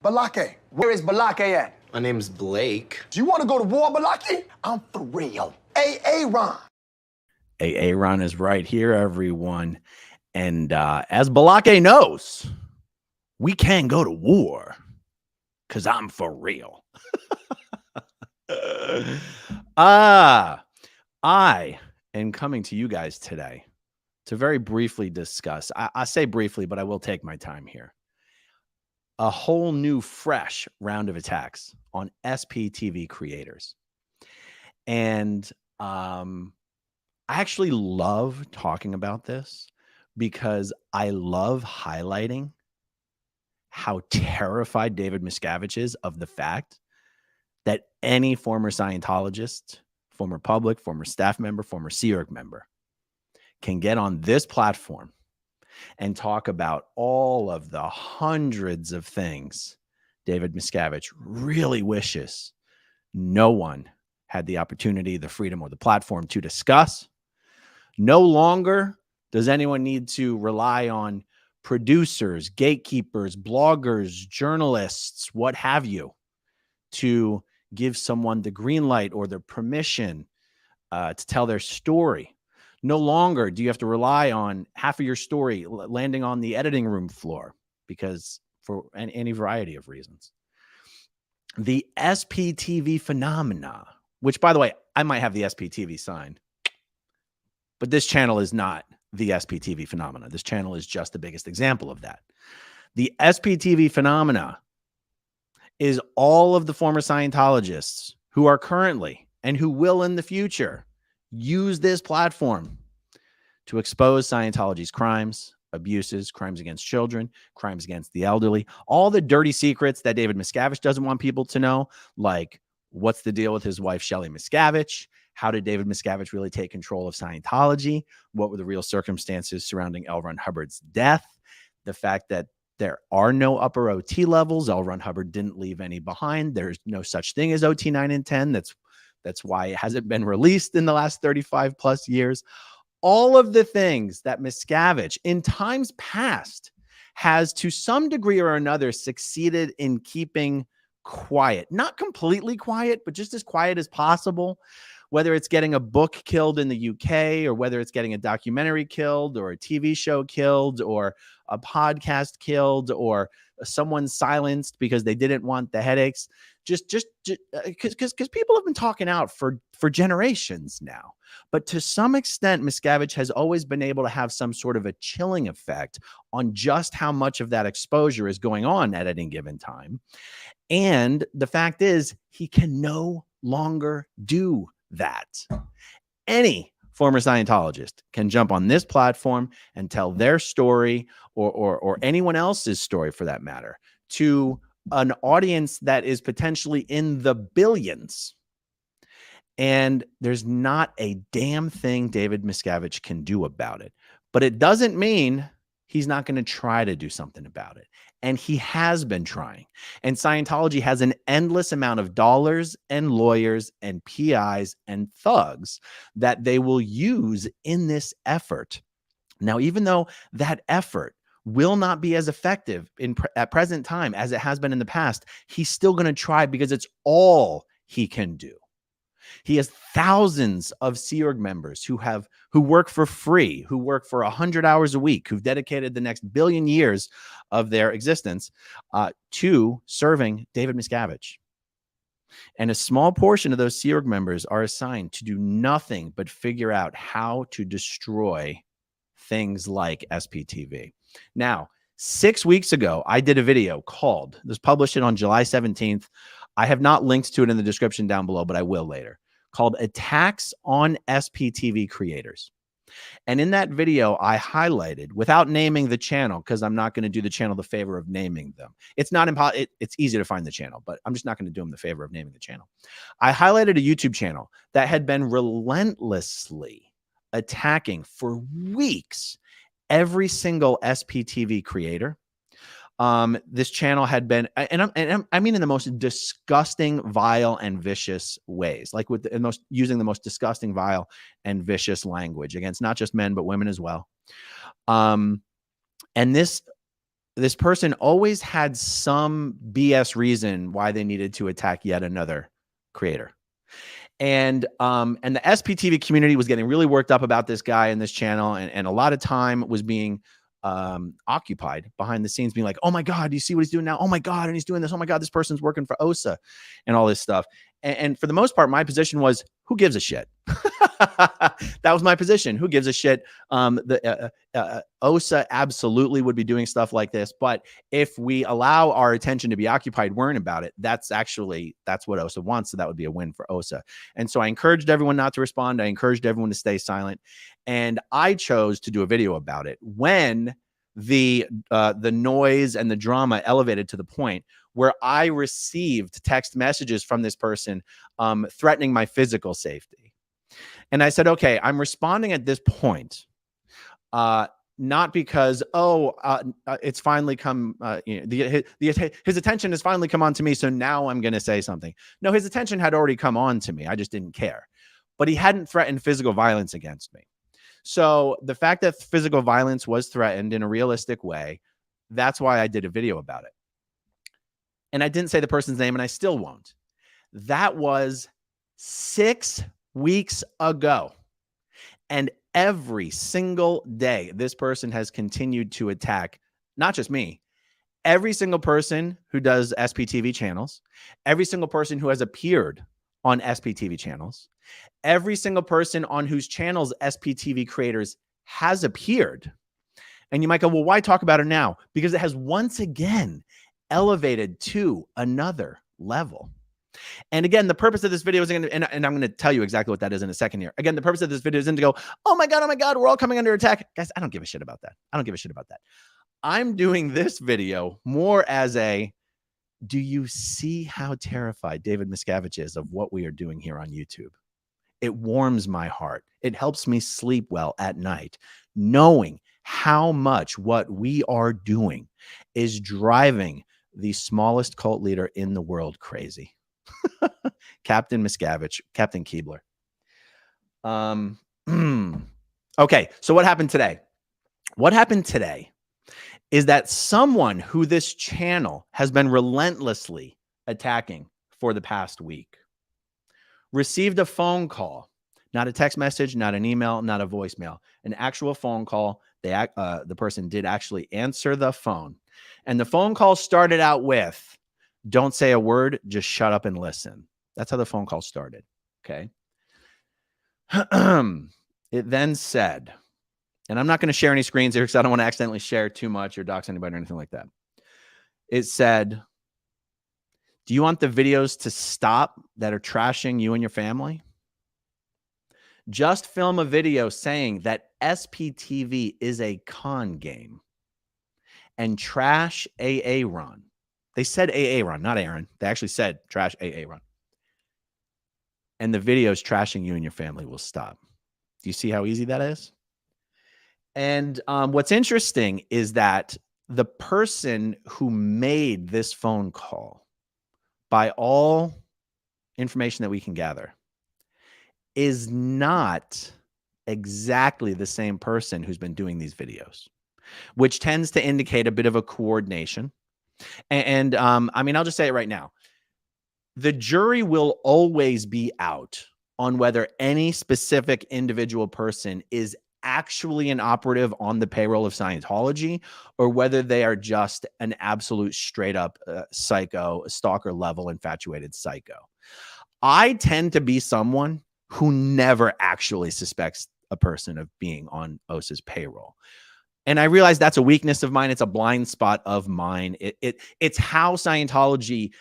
Balake. Where is Balake at? My name's Blake. Do you want to go to war, Balake? I'm for real. Ron. Ron is right here, everyone. And as Balake knows, we can go to war because I'm for real. I am coming to you guys today to very briefly discuss. I say briefly, but I will take my time here. A whole new, fresh round of attacks on SPTV creators. And I actually love talking about this because I love highlighting how terrified David Miscavige is of the fact that any former Scientologist, former public, former staff member, former Sea Org member can get on this platform and talk about all of the hundreds of things David Miscavige really wishes no one had the opportunity, the freedom, or the platform to discuss. No longer does anyone need to rely on producers, gatekeepers, bloggers, journalists, what have you, to give someone the green light or the permission to tell their story. No longer do you have to rely on half of your story landing on the editing room floor because for any variety of reasons. The SPTV phenomena, which, by the way, I might have the SPTV sign, but this channel is not the SPTV phenomena. This channel is just the biggest example of that. The SPTV phenomena is all of the former Scientologists who are currently and who will in the future use this platform to expose Scientology's crimes, abuses, crimes against children, crimes against the elderly, all the dirty secrets that David Miscavige doesn't want people to know, like what's the deal with his wife, Shelley Miscavige? How did David Miscavige really take control of Scientology? What were the real circumstances surrounding L. Ron Hubbard's death? The fact that there are no upper OT levels. L. Ron Hubbard didn't leave any behind. There's no such thing as OT 9 and 10. That's why it hasn't been released in the last 35 plus years. All of the things that Miscavige in times past has to some degree or another succeeded in keeping quiet, not completely quiet, but just as quiet as possible, whether it's getting a book killed in the UK or whether it's getting a documentary killed or a TV show killed or a podcast killed or someone silenced because they didn't want the headaches. Just because people have been talking out for generations now. But to some extent, Miscavige has always been able to have some sort of a chilling effect on just how much of that exposure is going on at any given time. And the fact is, he can no longer do that. Any former Scientologist can jump on this platform and tell their story or anyone else's story for that matter to an audience that is potentially in the billions. And there's not a damn thing David Miscavige can do about it. But it doesn't mean he's not going to try to do something about it. And he has been trying. And Scientology has an endless amount of dollars and lawyers and PIs and thugs that they will use in this effort. Now, even though that effort will not be as effective at present time as it has been in the past, he's still going to try because it's all he can do. He has thousands of Sea Org members who work for free, who work for 100 hours a week, who've dedicated the next billion years of their existence to serving David Miscavige. And a small portion of those Sea Org members are assigned to do nothing but figure out how to destroy things like SPTV. Now, 6 weeks ago, I did a video called, this published it on July 17th. I have not linked to it in the description down below, but I will later, called Attacks on SPTV Creators. And in that video, I highlighted, without naming the channel, because I'm not going to do the channel the favor of naming them. It's not impossible. It's easy to find the channel, but I'm just not going to do them the favor of naming the channel. I highlighted a YouTube channel that had been relentlessly attacking for weeks every single SPTV creator. This channel had been, and I mean in the most disgusting, vile, and vicious ways, like using the most disgusting, vile, and vicious language against not just men but women as well. And this this person always had some BS reason why they needed to attack yet another creator. And the SPTV community was getting really worked up about this guy and this channel, and a lot of time was being occupied behind the scenes, being like, "Oh my God, do you see what he's doing now? Oh my God, and he's doing this. Oh my God, this person's working for OSA," and all this stuff. And for the most part, my position was, "Who gives a shit?" That was my position. Who gives a shit? OSA absolutely would be doing stuff like this, but if we allow our attention to be occupied worrying about it, that's what OSA wants. So that would be a win for OSA. And so I encouraged everyone not to respond. I encouraged everyone to stay silent, and I chose to do a video about it when the noise and the drama elevated to the point where I received text messages from this person threatening my physical safety. And I said, okay, I'm responding at this point, not because, it's finally come, his attention has finally come on to me, so now I'm going to say something. No, his attention had already come on to me. I just didn't care. But he hadn't threatened physical violence against me. So the fact that physical violence was threatened in a realistic way, that's why I did a video about it. And I didn't say the person's name, and I still won't. That was 6 weeks ago. And every single day, this person has continued to attack, not just me, every single person who does SPTV channels, every single person who has appeared on SPTV channels, every single person on whose channels SPTV creators has appeared. And you might go, well, why talk about it now? Because it has once again elevated to another level. And again, the purpose of this video is, and I'm going to tell you exactly what that is in a second here. Again, the purpose of this video isn't to go, oh my God, we're all coming under attack. Guys, I don't give a shit about that. I don't give a shit about that. I'm doing this video more as a, do you see how terrified David Miscavige is of what we are doing here on YouTube? It warms my heart. It helps me sleep well at night, knowing how much what we are doing is driving the smallest cult leader in the world crazy. Captain Miscavige, Captain Keebler. Okay, so what happened today? What happened today is that someone who this channel has been relentlessly attacking for the past week received a phone call, not a text message, not an email, not a voicemail, an actual phone call. The person did actually answer the phone, and the phone call started out with, "Don't say a word, just shut up and listen." That's how the phone call started. Okay. It then said, and I'm not going to share any screens here because I don't want to accidentally share too much or dox anybody or anything like that. It said, "Do you want the videos to stop that are trashing you and your family? Just film a video saying that SPTV is a con game and trash AA Ron." They said AA Ron, not Aaron. They actually said trash AA Ron. "And the videos trashing you and your family will stop." Do you see how easy that is? And what's interesting is that the person who made this phone call, by all information that we can gather, is not exactly the same person who's been doing these videos, which tends to indicate a bit of a coordination. And I mean, I'll just say it right now. The jury will always be out on whether any specific individual person is actually an operative on the payroll of Scientology, or whether they are just an absolute straight up psycho, stalker level infatuated psycho. I tend to be someone who never actually suspects a person of being on OSA's payroll. And I realize that's a weakness of mine. It's a blind spot of mine. It's how Scientology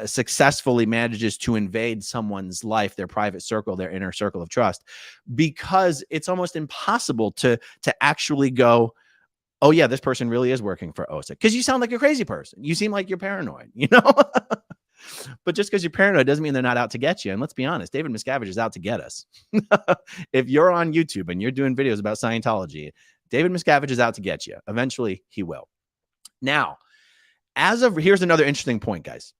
successfully manages to invade someone's life, their private circle, their inner circle of trust, because it's almost impossible to actually go, oh yeah, this person really is working for OSA. Because you sound like a crazy person. You seem like you're paranoid, you know? But just because you're paranoid doesn't mean they're not out to get you. And let's be honest, David Miscavige is out to get us. If you're on YouTube and you're doing videos about Scientology, David Miscavige is out to get you. Eventually, he will. Now, here's another interesting point, guys.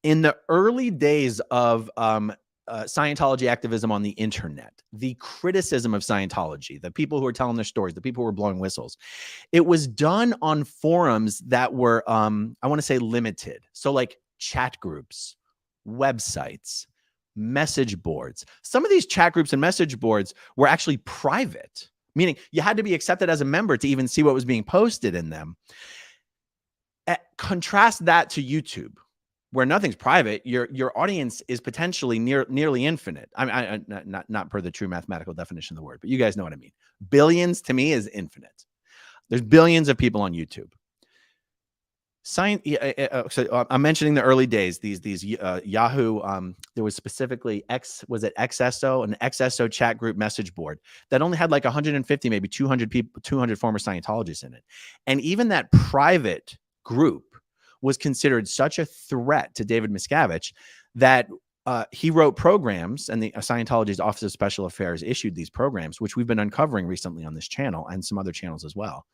In the early days of Scientology activism on the internet, the criticism of Scientology, the people who are telling their stories, the people who are blowing whistles, it was done on forums that were, I want to say limited. So like chat groups, websites, message boards. Some of these chat groups and message boards were actually private, meaning you had to be accepted as a member to even see what was being posted in them. Contrast that to YouTube, where nothing's private. Your audience is potentially nearly infinite. I not per the true mathematical definition of the word, but you guys know what I mean. Billions to me is infinite. There's billions of people on YouTube. So I'm mentioning the early days. These Yahoo. There was specifically XSO, an XSO chat group message board that only had like 150, maybe 200 people, 200 former Scientologists in it, and even that private group was considered such a threat to David Miscavige that he wrote programs, and the Scientology's Office of Special Affairs issued these programs, which we've been uncovering recently on this channel and some other channels as well,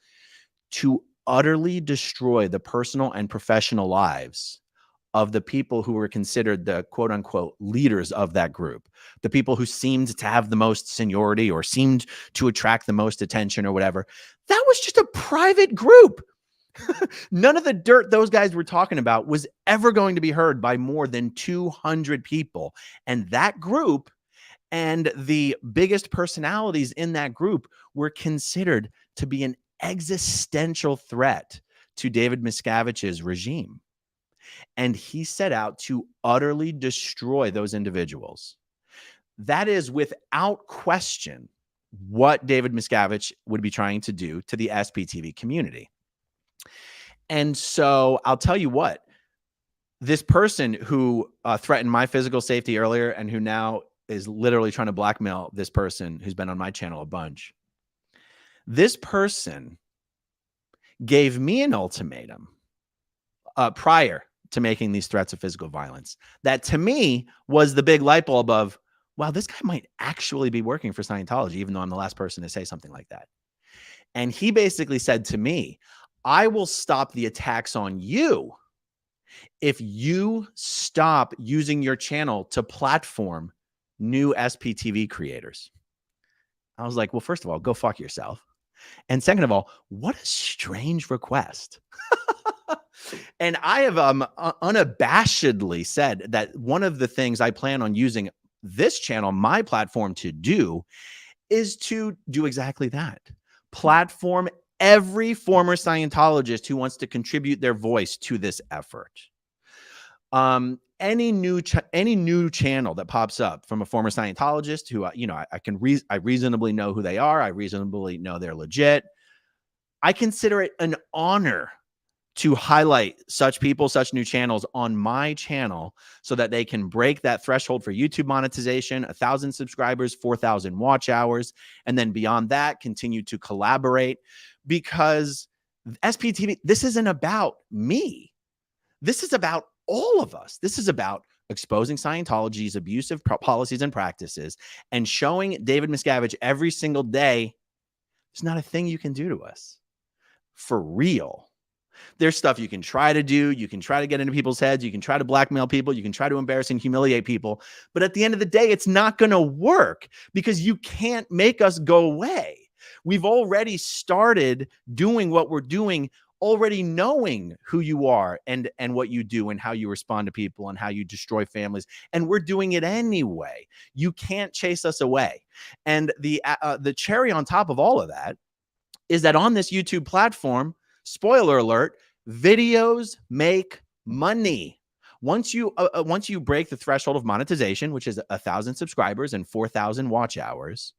to utterly destroy the personal and professional lives of the people who were considered the quote unquote leaders of that group, the people who seemed to have the most seniority or seemed to attract the most attention or whatever. That was just a private group. None of the dirt those guys were talking about was ever going to be heard by more than 200 people. And that group and the biggest personalities in that group were considered to be an existential threat to David Miscavige's regime. And he set out to utterly destroy those individuals. That is without question what David Miscavige would be trying to do to the SPTV community. And so I'll tell you what, this person who threatened my physical safety earlier and who now is literally trying to blackmail this person who's been on my channel a bunch, this person gave me an ultimatum prior to making these threats of physical violence that to me was the big light bulb of, wow, this guy might actually be working for Scientology, even though I'm the last person to say something like that. And he basically said to me, I will stop the attacks on you if you stop using your channel to platform new SPTV creators. I was like, well, first of all, go fuck yourself. And second of all, what a strange request. And I have unabashedly said that one of the things I plan on using this channel, my platform, to do is to do exactly that. Platform every former Scientologist who wants to contribute their voice to this effort. Any new channel that pops up from a former Scientologist who, I reasonably know who they are. I reasonably know they're legit. I consider it an honor to highlight such people, such new channels on my channel so that they can break that threshold for YouTube monetization, 1,000 subscribers, 4,000 watch hours, and then beyond that, continue to collaborate, because SPTV, this isn't about me. This is about all of us. This is about exposing Scientology's abusive policies and practices and showing David Miscavige every single day there's not a thing you can do to us. For real. There's stuff you can try to do. You can try to get into people's heads. You can try to blackmail people. You can try to embarrass and humiliate people. But at the end of the day, it's not going to work because you can't make us go away. We've already started doing what we're doing, already knowing who you are and what you do and how you respond to people and how you destroy families. And we're doing it anyway. You can't chase us away. And the cherry on top of all of that is that on this YouTube platform, spoiler alert, videos make money. Once you break the threshold of monetization, which is 1,000 subscribers and 4,000 watch hours,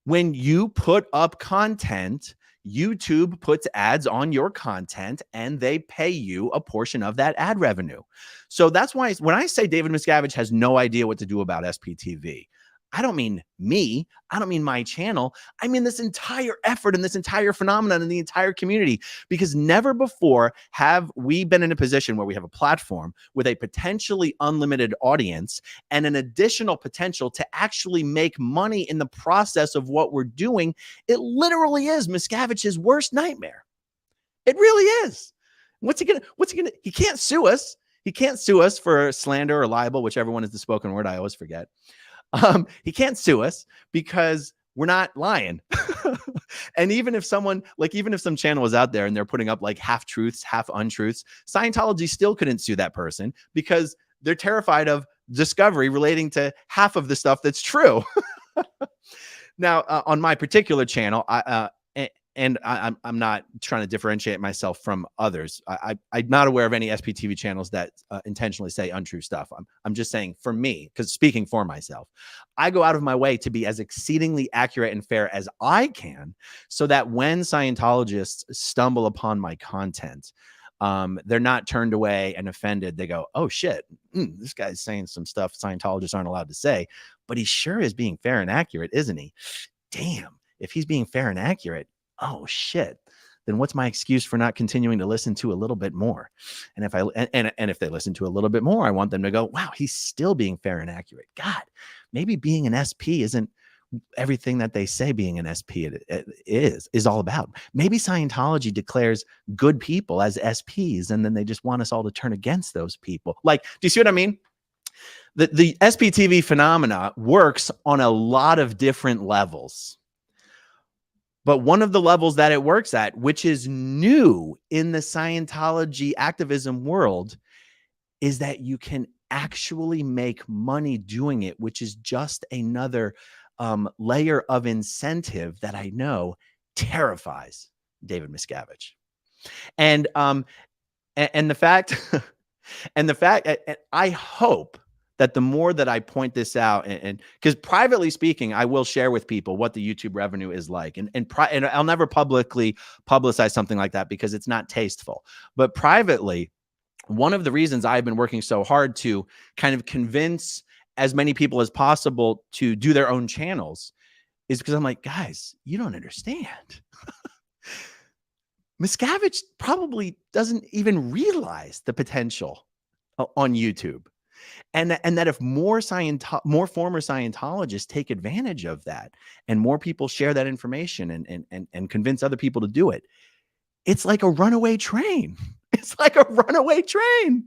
when you put up content, YouTube puts ads on your content and they pay you a portion of that ad revenue. So that's why when I say David Miscavige has no idea what to do about SPTV, I don't mean me. I don't mean my channel. I mean this entire effort and this entire phenomenon and the entire community, because never before have we been in a position where we have a platform with a potentially unlimited audience and an additional potential to actually make money in the process of what we're doing. It literally is Miscavige's worst nightmare. It really is. What's he gonna? He can't sue us. He can't sue us for slander or libel, whichever one is the spoken word. I always forget. He can't sue us because we're not lying. And even if someone, like, even if some channel was out there and they're putting up like half truths, half untruths, Scientology still couldn't sue that person because they're terrified of discovery relating to half of the stuff that's true. Now, on my particular channel, I'm not trying to differentiate myself from others. I'm not aware of any SPTV channels that intentionally say untrue stuff. I'm just saying, for me, because speaking for myself, I go out of my way to be as exceedingly accurate and fair as I can, so that when Scientologists stumble upon my content, they're not turned away and offended. They go, oh shit, this guy's saying some stuff Scientologists aren't allowed to say, but he sure is being fair and accurate, isn't he? Damn, if he's being fair and accurate, oh shit, then what's my excuse for not continuing to listen to a little bit more? And if if they listen to a little bit more, I want them to go, wow, he's still being fair and accurate. God, maybe being an SP isn't everything that they say being an SP is all about. Maybe Scientology declares good people as SPs, and then they just want us all to turn against those people. Like, do you see what I mean? The SPTV phenomena works on a lot of different levels. But one of the levels that it works at, which is new in the Scientology activism world, is that you can actually make money doing it, which is just another layer of incentive that I know terrifies David Miscavige. And the fact, I hope that the more that I point this out, and because privately speaking, I will share with people what the YouTube revenue is like, and I'll never publicly publicize something like that because it's not tasteful. But privately, one of the reasons I've been working so hard to kind of convince as many people as possible to do their own channels is because I'm like, guys, you don't understand. Miscavige probably doesn't even realize the potential on YouTube. And that if more former Scientologists take advantage of that, and more people share that information and convince other people to do it, it's like a runaway train. It's like a runaway train.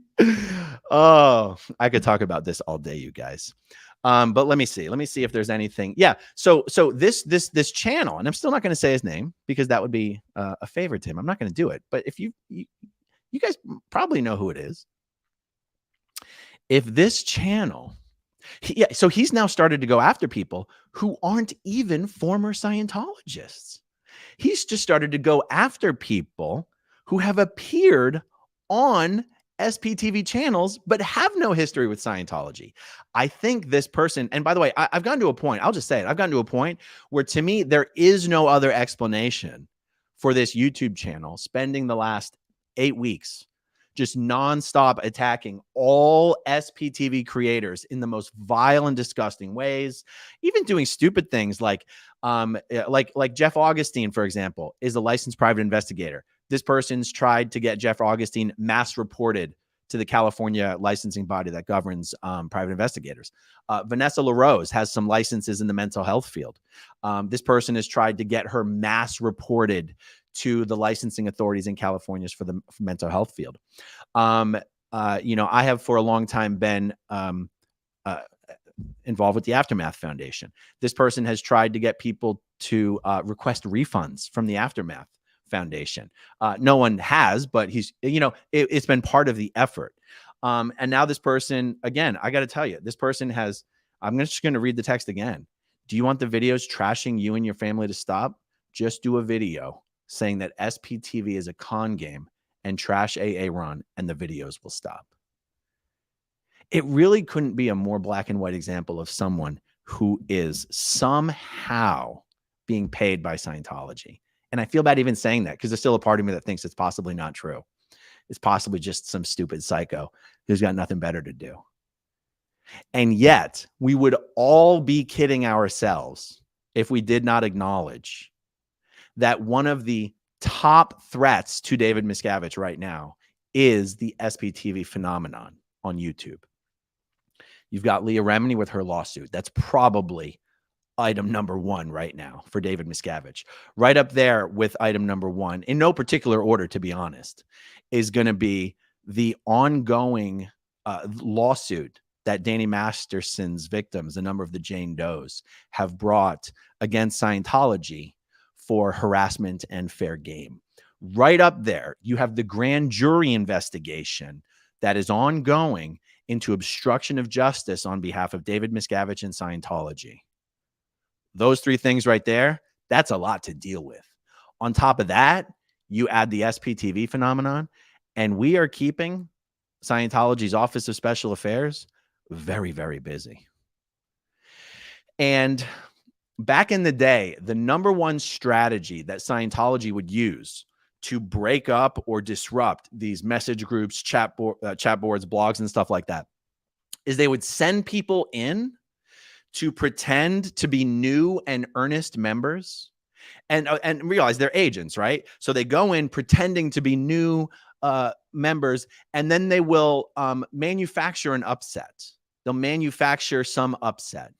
Oh, I could talk about this all day, you guys. But let me see if there's anything. Yeah. So this channel, and I'm still not going to say his name because that would be a favor to him. I'm not going to do it. But if you guys probably know who it is. If this channel, so he's now started to go after people who aren't even former Scientologists. He's just started to go after people who have appeared on SPTV channels but have no history with Scientology. I think this person, and by the way, I've gotten to a point, I'll just say it, I've gotten to a point where to me, there is no other explanation for this YouTube channel spending the last 8 weeks just nonstop attacking all SPTV creators in the most vile and disgusting ways, even doing stupid things like Jeff Augustine, for example, is a licensed private investigator. This person's tried to get Jeff Augustine mass reported to the California licensing body that governs private investigators. Vanessa LaRose has some licenses in the mental health field. This person has tried to get her mass reported to the licensing authorities in California for the mental health field. I have for a long time been involved with the Aftermath Foundation. This person has tried to get people to request refunds from the Aftermath Foundation. No one has, but it's been part of the effort. And now this person, again, I got to tell you, this person has, I'm just going to read the text again. Do you want the videos trashing you and your family to stop? Just do a video saying that SPTV is a con game and trash AA run, and the videos will stop. It really couldn't be a more black and white example of someone who is somehow being paid by Scientology. And I feel bad even saying that because there's still a part of me that thinks it's possibly not true. It's possibly just some stupid psycho who's got nothing better to do. And yet we would all be kidding ourselves if we did not acknowledge that one of the top threats to David Miscavige right now is the SPTV phenomenon on YouTube. You've got Leah Remini with her lawsuit. That's probably item number one right now for David Miscavige. Right up there with item number one, in no particular order, to be honest, is going to be the ongoing lawsuit that Danny Masterson's victims, a number of the Jane Does, have brought against Scientology for harassment and fair game. Right up there, you have the grand jury investigation that is ongoing into obstruction of justice on behalf of David Miscavige and Scientology. Those three things right there, that's a lot to deal with. On top of that, you add the SPTV phenomenon, and we are keeping Scientology's Office of Special Affairs very, very busy. And back in the day, the number one strategy that Scientology would use to break up or disrupt these message groups, chat boards, blogs, and stuff like that is they would send people in to pretend to be new and earnest members and realize they're agents, right? So they go in pretending to be new members, and then they will manufacture an upset. They'll manufacture some upset,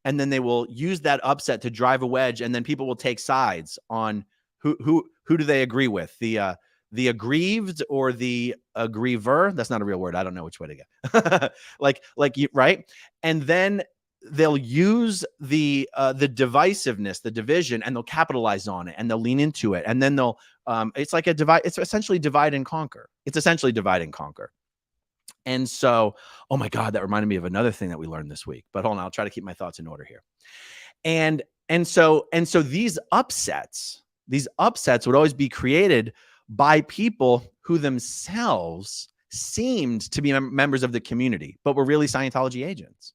and then they will use that upset to drive a wedge, and then people will take sides on who do they agree with, the aggrieved or the aggriever. That's not a real word. I don't know which way to go. like you, right? And then they'll use the divisiveness, the division, and they'll capitalize on it, and they'll lean into it, and then they'll it's like a divide. It's essentially divide and conquer. And so, oh my God, that reminded me of another thing that we learned this week. But hold on, I'll try to keep my thoughts in order here. And so these upsets would always be created by people who themselves seemed to be members of the community, but were really Scientology agents.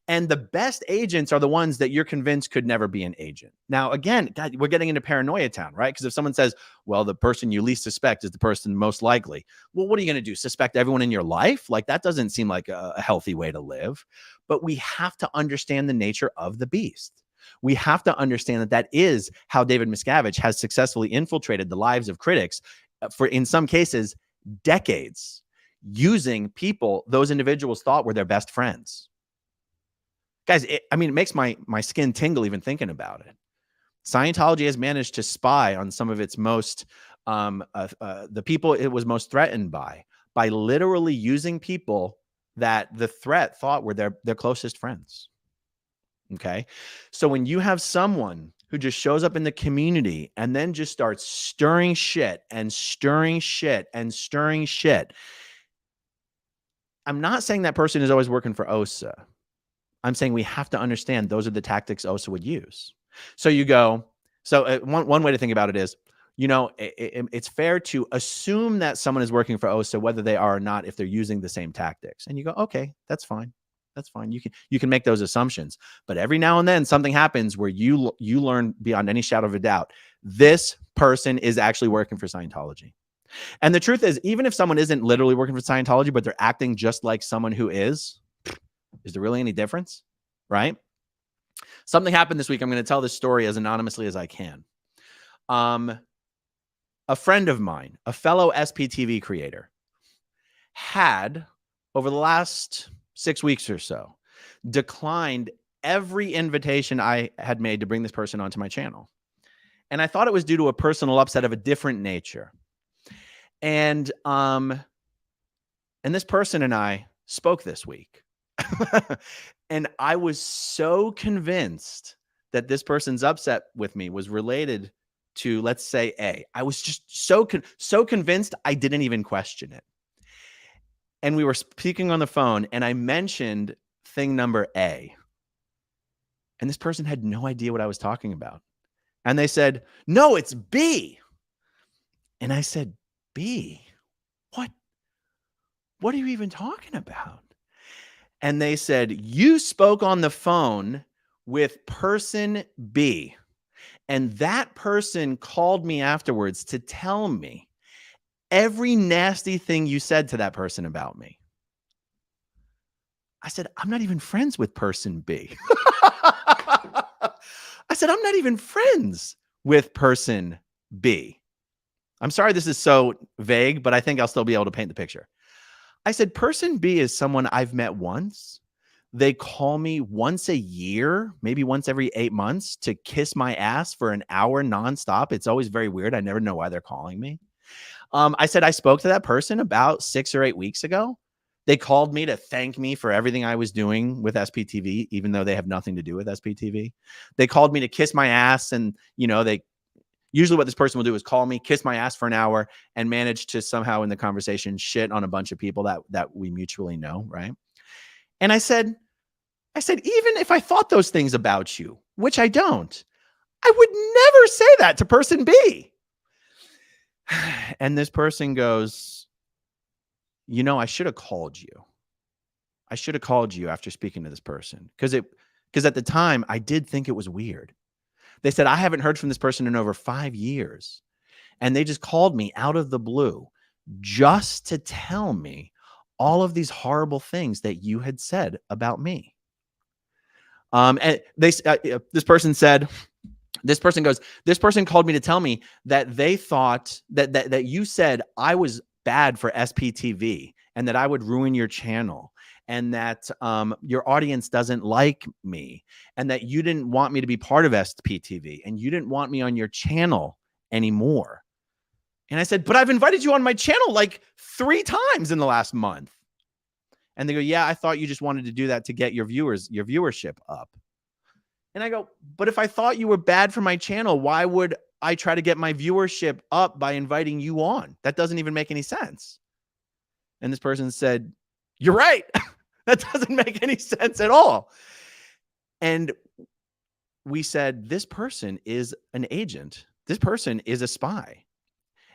And the best agents are the ones that you're convinced could never be an agent. Now, again, God, we're getting into paranoia town, right? Because if someone says, well, the person you least suspect is the person most likely, well, what are you going to do? Suspect everyone in your life? Like, that doesn't seem like a healthy way to live. But we have to understand the nature of the beast. We have to understand that is how David Miscavige has successfully infiltrated the lives of critics for, in some cases, decades, using people those individuals thought were their best friends. Guys, it makes my skin tingle even thinking about it. Scientology has managed to spy on some of its most, the people it was most threatened by literally using people that the threat thought were their closest friends. Okay. So when you have someone who just shows up in the community and then just starts stirring shit and stirring shit and stirring shit, I'm not saying that person is always working for OSA. I'm saying we have to understand those are the tactics OSA would use. So you go, one way to think about it is, it's fair to assume that someone is working for OSA, whether they are or not, if they're using the same tactics. And you go, okay, that's fine. That's fine. You can make those assumptions. But every now and then something happens where you learn beyond any shadow of a doubt, this person is actually working for Scientology. And the truth is, even if someone isn't literally working for Scientology, but they're acting just like someone who is there really any difference? Right? Something happened this week. I'm going to tell this story as anonymously as I can. A friend of mine, a fellow SPTV creator, had, over the last 6 weeks or so, declined every invitation I had made to bring this person onto my channel. And I thought it was due to a personal upset of a different nature. And this person and I spoke this week. And I was so convinced that this person's upset with me was related to, let's say, A. I was just so convinced I didn't even question it. And we were speaking on the phone, and I mentioned thing number A. And this person had no idea what I was talking about. And they said, no, it's B. And I said, B? What are you even talking about? And they said, you spoke on the phone with person B. And that person called me afterwards to tell me every nasty thing you said to that person about me. I said, I'm not even friends with person B. I said, I'm not even friends with person B. I'm sorry this is so vague, but I think I'll still be able to paint the picture. I said, person B is someone I've met once. They call me once a year, maybe once every 8 months, to kiss my ass for an hour nonstop. It's always very weird. I never know why they're calling me. I said, I spoke to that person about 6 or 8 weeks ago. They called me to thank me for everything I was doing with SPTV, even though they have nothing to do with SPTV. They called me to kiss my ass. And, they usually what this person will do is call me, kiss my ass for an hour, and manage to somehow in the conversation shit on a bunch of people that we mutually know. Right. And I said, even if I thought those things about you, which I don't, I would never say that to person B. And this person goes, I should have called you. I should have called you after speaking to this person. Because at the time, I did think it was weird. They said, I haven't heard from this person in over 5 years. And they just called me out of the blue just to tell me all of these horrible things that you had said about me. And this person said, this person called me to tell me that they thought that you said I was bad for SPTV and that I would ruin your channel and that your audience doesn't like me and that you didn't want me to be part of SPTV and you didn't want me on your channel anymore. And I said, but I've invited you on my channel like 3 times in the last month. And they go, yeah, I thought you just wanted to do that to get your viewership up. And I go, but if I thought you were bad for my channel, why would I try to get my viewership up by inviting you on? That doesn't even make any sense. And this person said, you're right. That doesn't make any sense at all. And we said, this person is an agent. This person is a spy.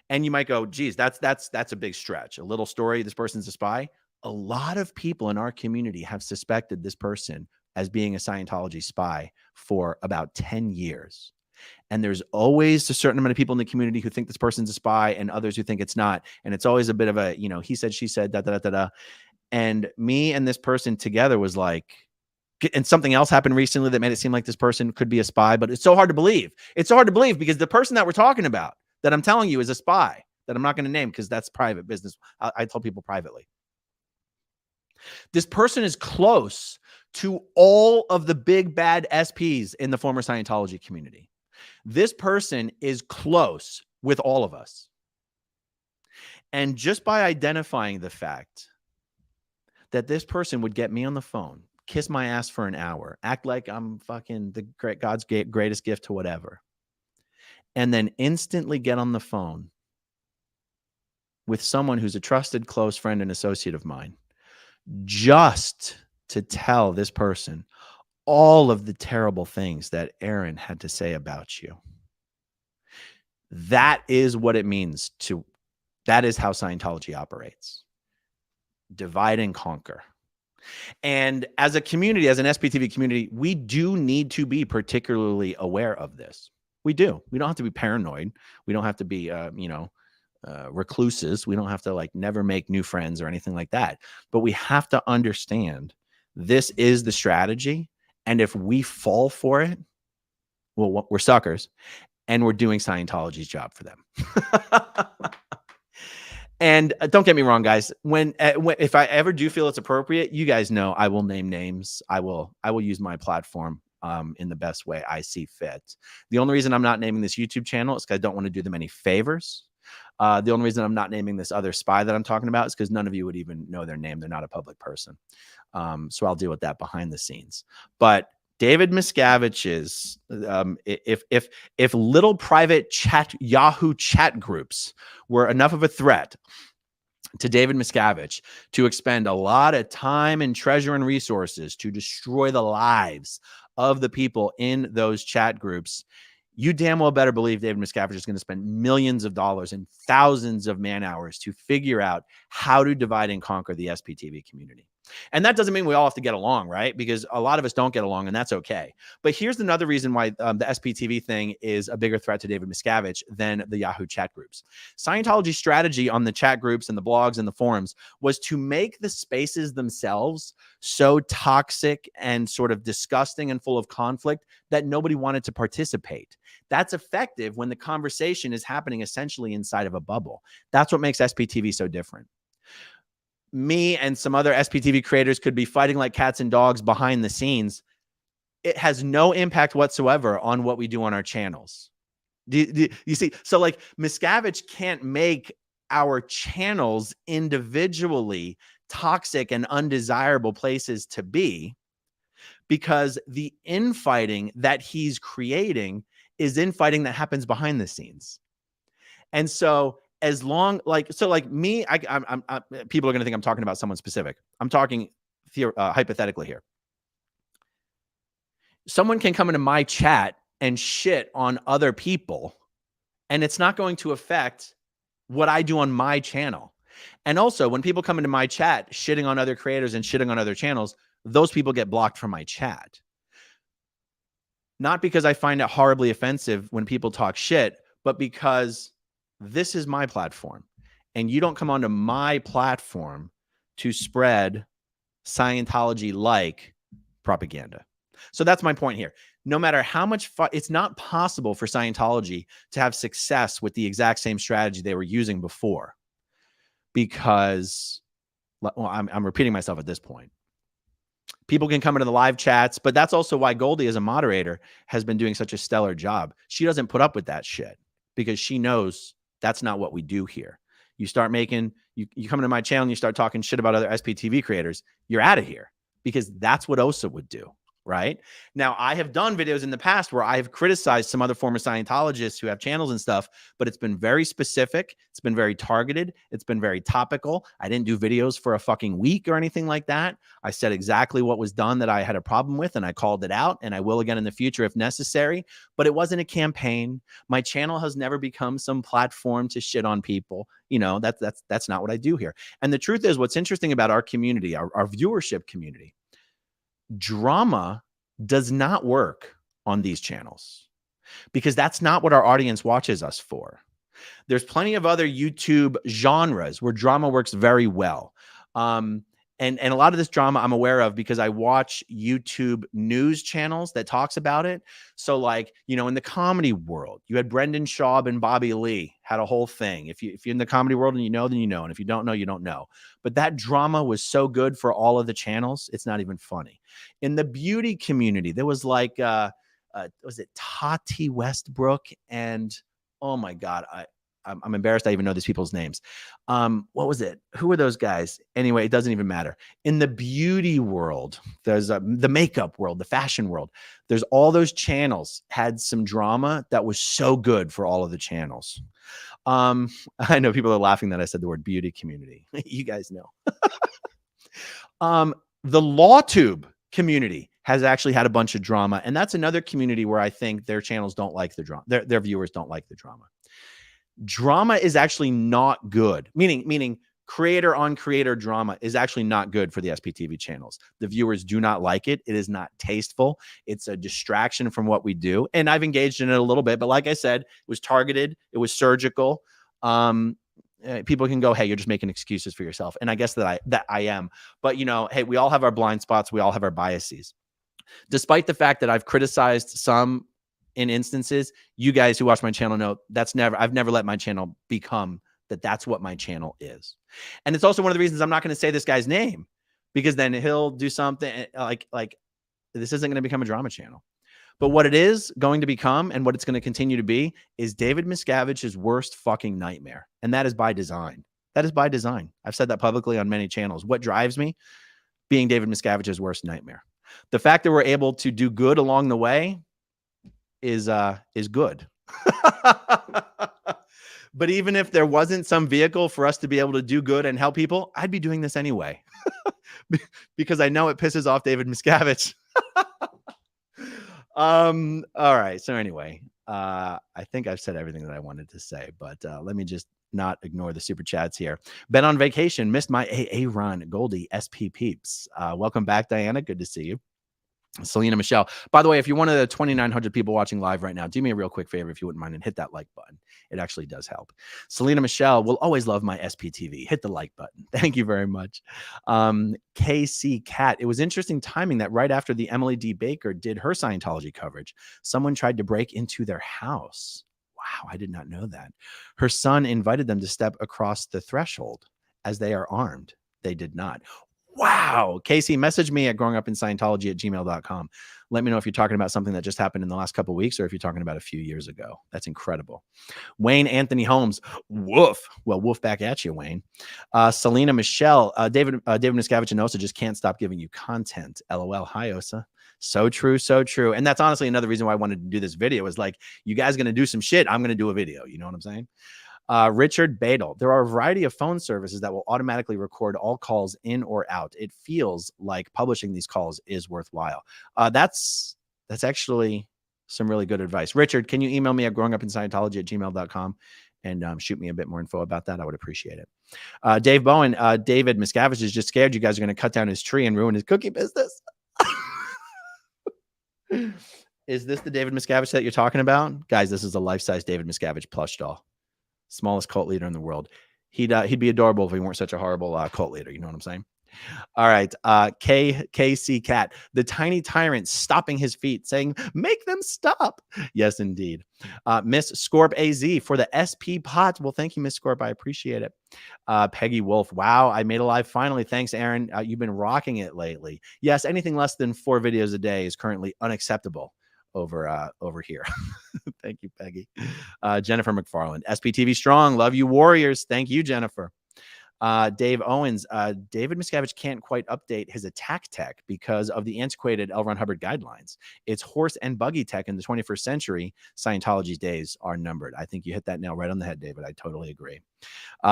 And you might go, geez, that's a big stretch. A little story, this person's a spy. A lot of people in our community have suspected this person as being a Scientology spy for about 10 years. And there's always a certain amount of people in the community who think this person's a spy and others who think it's not. And it's always a bit of a, he said, she said, da, da, da, da, da. And me and this person together was like, and something else happened recently that made it seem like this person could be a spy, but it's so hard to believe. It's so hard to believe because the person that we're talking about that I'm telling you is a spy that I'm not going to name because that's private business. I tell people privately. This person is close to all of the big bad SPs in the former Scientology community. This person is close with all of us. And just by identifying the fact that this person would get me on the phone, kiss my ass for an hour, act like I'm fucking God's greatest gift to whatever, and then instantly get on the phone with someone who's a trusted close friend and associate of mine, just to tell this person all of the terrible things that Aaron had to say about you. That is what it means that is how Scientology operates. Divide and conquer. And as a community, as an SPTV community, we do need to be particularly aware of this. We do. We don't have to be paranoid. We don't have to be, recluses. We don't have to never make new friends or anything like that. But we have to understand this is the strategy. And if we fall for it, well, we're suckers and we're doing Scientology's job for them. And don't get me wrong, guys. If I ever do feel it's appropriate, you guys know I will name names. I will use my platform in the best way I see fit. The only reason I'm not naming this YouTube channel is because I don't want to do them any favors. The only reason I'm not naming this other spy that I'm talking about is because none of you would even know their name. They're not a public person. So I'll deal with that behind the scenes. But David Miscavige's, if little private Yahoo chat groups were enough of a threat to David Miscavige to expend a lot of time and treasure and resources to destroy the lives of the people in those chat groups, you damn well better believe David Miscavige is going to spend millions of dollars and thousands of man hours to figure out how to divide and conquer the SPTV community. And that doesn't mean we all have to get along, right? Because a lot of us don't get along, and that's okay. But here's another reason why the SPTV thing is a bigger threat to David Miscavige than the Yahoo chat groups. Scientology's strategy on the chat groups and the blogs and the forums was to make the spaces themselves so toxic and sort of disgusting and full of conflict that nobody wanted to participate. That's effective when the conversation is happening essentially inside of a bubble. That's what makes SPTV so different. Me and some other SPTV creators could be fighting like cats and dogs behind the scenes. It has no impact whatsoever on what we do on our channels. You see? So like Miscavige can't make our channels individually toxic and undesirable places to be, because the infighting that he's creating is infighting that happens behind the scenes. And so as long like me, I'm people are going to think I'm talking about someone specific. I'm talking hypothetically here. Someone can come into my chat and shit on other people, and it's not going to affect what I do on my channel. And also, when people come into my chat shitting on other creators and shitting on other channels, those people get blocked from my chat. Not because I find it horribly offensive when people talk shit, but because this is my platform, and you don't come onto my platform to spread Scientology-like propaganda. So that's my point here. No matter how much it's not possible for Scientology to have success with the exact same strategy they were using before, because, well, I'm repeating myself at this point. People can come into the live chats, but that's also why Goldie, as a moderator, has been doing such a stellar job. She doesn't put up with that shit because she knows that's not what we do here. You start making, you come into my channel and you start talking shit about other SPTV creators, you're out of here, because that's what Osa would do. Right now, I have done videos in the past where I have criticized some other former Scientologists who have channels and stuff, but it's been very specific. It's been very targeted. It's been very topical. I didn't do videos for a fucking week or anything like that. I said exactly what was done that I had a problem with, and I called it out, and I will again in the future if necessary. But it wasn't a campaign. My channel has never become some platform to shit on people. You know, that's not what I do here. And the truth is, what's interesting about our community, our viewership community, drama does not work on these channels, because that's not what our audience watches us for. There's plenty of other YouTube genres where drama works very well. And a lot of this drama I'm aware of because I watch YouTube news channels that talks about it. So like, you know, in the comedy world, you had Brendan Schaub and Bobby Lee had a whole thing. If you're in the comedy world and you know, then you know. And if you don't know, you don't know. But that drama was so good for all of the channels, it's not even funny. In the beauty community, there was like, was it Tati Westbrook? And oh my God, I'm embarrassed I even know these people's names. What was it? Who were those guys? Anyway, it doesn't even matter. In the beauty world, there's the makeup world, the fashion world. There's all those channels had some drama that was so good for all of the channels. I know people are laughing that I said the word beauty community. You guys know. The LawTube community has actually had a bunch of drama, and that's another community where I think their channels don't like the drama. Their viewers don't like the drama. Drama is actually not good, meaning creator on creator drama is actually not good for the SPTV channels. The viewers do not like it. It is not tasteful. It's a distraction from what we do. And I've engaged in it a little bit, but like I said, it was targeted. It was surgical. People can go, hey, you're just making excuses for yourself. And I guess that I am. But, you know, hey, we all have our blind spots. We all have our biases. Despite the fact that I've criticized some in instances, you guys who watch my channel know I've never let my channel become that's what my channel is. And it's also one of the reasons I'm not going to say this guy's name, because then he'll do something like this isn't going to become a drama channel. But what it is going to become, and what it's going to continue to be, is David Miscavige's worst fucking nightmare. And that is by design. That is by design. I've said that publicly on many channels. What drives me? Being David Miscavige's worst nightmare. The fact that we're able to do good along the way is good. But even if there wasn't some vehicle for us to be able to do good and help people, I'd be doing this anyway. Because I know it pisses off David Miscavige. All right. So anyway, I think I've said everything that I wanted to say, but let me just not ignore the super chats here. Been on vacation, missed my AA run. Goldie, SP peeps. Welcome back, Diana. Good to see you. Selena Michelle. By the way, if you're one of the 2,900 people watching live right now, do me a real quick favor if you wouldn't mind and hit that like button. It actually does help. Selena Michelle will always love my SPTV. Hit the like button. Thank you very much. KC Cat. It was interesting timing that right after the Emily D. Baker did her Scientology coverage, someone tried to break into their house. Wow, I did not know that. Her son invited them to step across the threshold as they are armed. They did not. Wow. Casey, message me at growingupinscientology@gmail.com. Let me know if you're talking about something that just happened in the last couple of weeks or if you're talking about a few years ago. That's incredible. Wayne Anthony Holmes, woof. Well, woof back at you, Wayne. Selena Michelle, David Miscavige and Osa just can't stop giving you content. LOL. Hi, Osa. So true, so true. And that's honestly another reason why I wanted to do this video is like, you guys going to do some shit, I'm going to do a video. You know what I'm saying? Richard Badel, there are a variety of phone services that will automatically record all calls in or out. It feels like publishing these calls is worthwhile. That's actually some really good advice. Richard, can you email me at growingupinscientology@gmail.com and shoot me a bit more info about that? I would appreciate it. Dave Bowen, David Miscavige is just scared you guys are going to cut down his tree and ruin his cookie business. Is this the David Miscavige that you're talking about? Guys, this is a life-size David Miscavige plush doll. Smallest cult leader in the world. He'd be adorable if he weren't such a horrible cult leader. You know what I'm saying? All right. KC Cat, the tiny tyrant stopping his feet, saying, make them stop. Yes, indeed. Miss Scorp AZ for the SP pot. Well, thank you, Miss Scorp. I appreciate it. Peggy Wolf. Wow, I made a live finally. Thanks, Aaron. You've been rocking it lately. Yes, anything less than 4 videos a day is currently unacceptable over here. Thank you, Peggy. Jennifer McFarland, SPTV strong. Love you, Warriors. Thank you, Jennifer. Dave Owens, David Miscavige can't quite update his attack tech because of the antiquated L. Ron Hubbard guidelines. It's horse and buggy tech in the 21st century. Scientology's days are numbered. I think you hit that nail right on the head, David. I totally agree.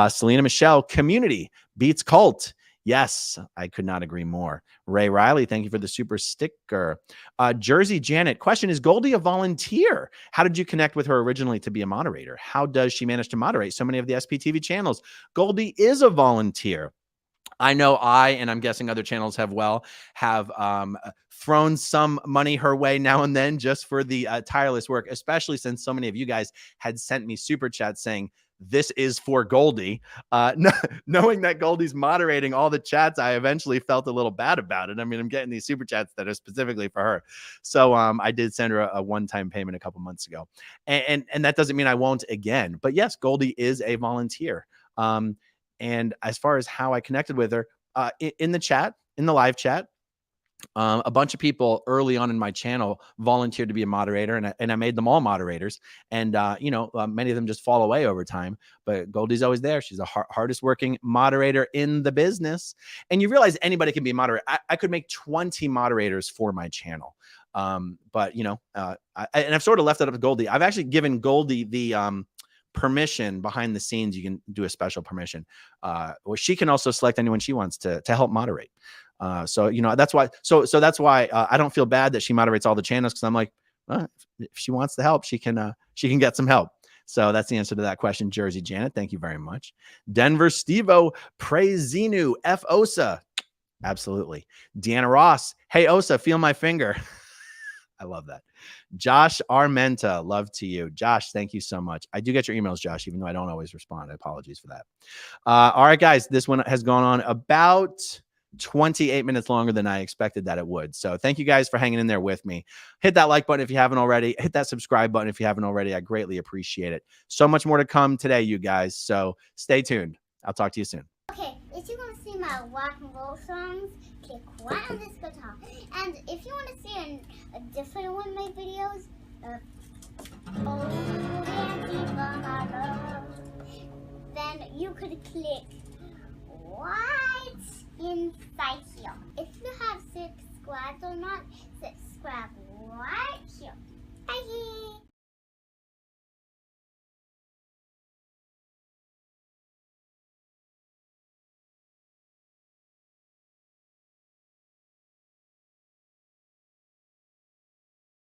Selena Michelle, community beats cult. Yes, I could not agree more. Ray Riley, thank you for the super sticker. Jersey Janet, question, is Goldie a volunteer? How did you connect with her originally to be a moderator? How does she manage to moderate so many of the SPTV channels? Goldie is a volunteer. I know and I'm guessing other channels have thrown some money her way now and then just for the tireless work, especially since so many of you guys had sent me super chats saying, this is for Goldie. Knowing that Goldie's moderating all the chats, I eventually felt a little bad about it. I mean, I'm getting these super chats that are specifically for her. So I did send her a one-time payment a couple months ago. And that doesn't mean I won't again. But yes, Goldie is a volunteer. And as far as how I connected with her, in the live chat, a bunch of people early on in my channel volunteered to be a moderator, and I made them all moderators. And, many of them just fall away over time. But Goldie's always there. She's the hardest working moderator in the business. And you realize anybody can be a moderator. I could make 20 moderators for my channel. But I've sort of left it up to Goldie. I've actually given Goldie the permission behind the scenes. You can do a special permission. Or she can also select anyone she wants to help moderate. So that's why. So that's why I don't feel bad that she moderates all the channels, because I'm like, if she wants the help, she can get some help. So that's the answer to that question. Jersey Janet, thank you very much. Denver Stevo, praise Xenu, F Osa. Absolutely. Deanna Ross, hey Osa, feel my finger. I love that. Josh Armenta, love to you. Josh, thank you so much. I do get your emails, Josh, even though I don't always respond. Apologies for that. All right, guys, this one has gone on about 28 minutes longer than I expected that it would. So thank you guys for hanging in there with me. Hit that like button if you haven't already. Hit that subscribe button if you haven't already. I greatly appreciate it. So much more to come today, you guys. So stay tuned. I'll talk to you soon. Okay, if you want to see my rock and roll songs, click right on this guitar. And if you want to see a different one of my videos, then you could click right inside here. If you have subscribed or not, subscribe right